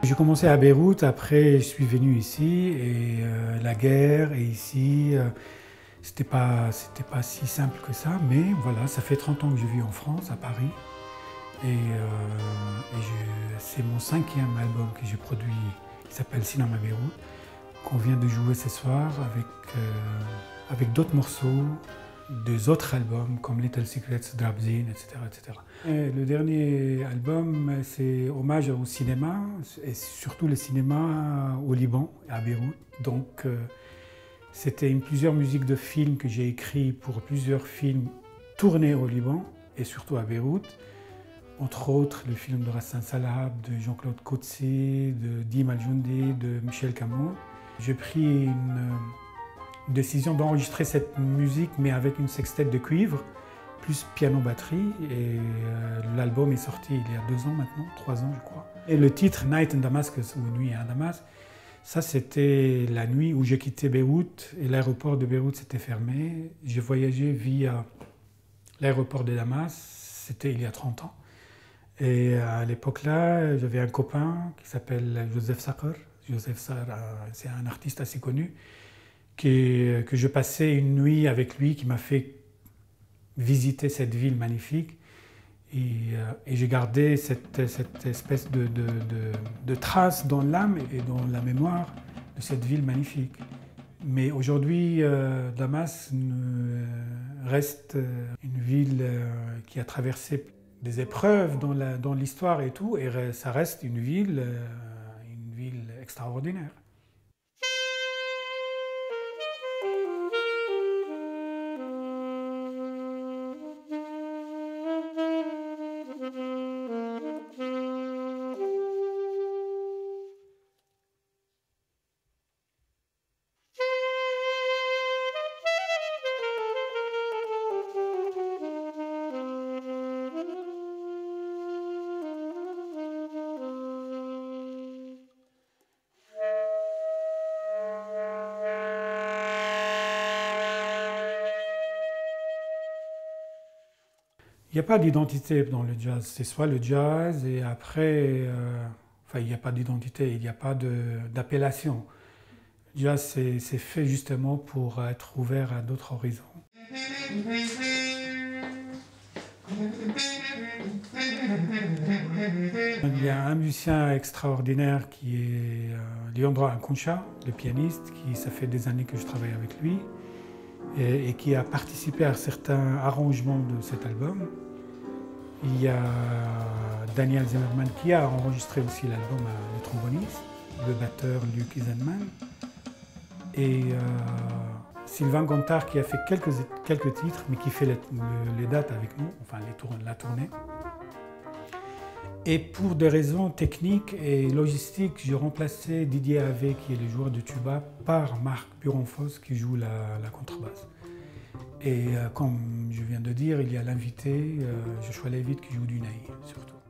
J'ai commencé à Beyrouth, après je suis venu ici et la guerre et ici, c'était pas si simple que ça, mais voilà, ça fait 30 ans que je vis en France, à Paris, c'est mon 5e album que j'ai produit, qui s'appelle Cinéma Beyrouth, qu'on vient de jouer ce soir avec d'autres morceaux, des autres albums comme Little Secrets, Drabzin, etc. etc. Et le dernier album, c'est hommage au cinéma, et surtout le cinéma au Liban, à Beyrouth. Donc, c'était plusieurs musiques de films que j'ai écrits pour plusieurs films tournés au Liban, et surtout à Beyrouth. Entre autres, le film de Rassan Salab, de Jean-Claude Coetzee, de Dim Al-Joundi, de Michel Camot. J'ai pris une décision d'enregistrer cette musique, mais avec une sextette de cuivre, plus piano-batterie. Et l'album est sorti il y a 2 ans maintenant, 3 ans je crois. Et le titre Night in Damascus, ou Nuit à Damas, ça c'était la nuit où j'ai quitté Beyrouth et l'aéroport de Beyrouth s'était fermé. J'ai voyagé via l'aéroport de Damas, c'était il y a 30 ans. Et à l'époque-là, j'avais un copain qui s'appelle Joseph Sakher. Joseph Sakher, c'est un artiste assez connu, que je passais une nuit avec lui, qui m'a fait visiter cette ville magnifique. Et j'ai gardé cette espèce de trace dans l'âme et dans la mémoire de cette ville magnifique. Mais aujourd'hui, Damas reste une ville qui a traversé des épreuves dans l'histoire et tout, et ça reste une ville extraordinaire. Il n'y a pas d'identité dans le jazz, c'est soit le jazz et après, enfin il n'y a pas d'identité, il n'y a pas d'appellation. Le jazz c'est fait justement pour être ouvert à d'autres horizons. Il y a un musicien extraordinaire qui est Leandro Anconcha, le pianiste, ça fait des années que je travaille avec lui et qui a participé à certains arrangements de cet album. Il y a Daniel Zimmerman qui a enregistré aussi l'album, le tromboniste, le batteur Luc Eisenman, et Sylvain Gontard qui a fait quelques titres, mais qui fait les dates avec nous, enfin la tournée. Et pour des raisons techniques et logistiques, j'ai remplacé Didier Havé, qui est le joueur de tuba, par Marc Buronfos qui joue la contrebasse. Et comme je viens de dire, il y a l'invité, Joshua Levitt, qui joue du ney surtout.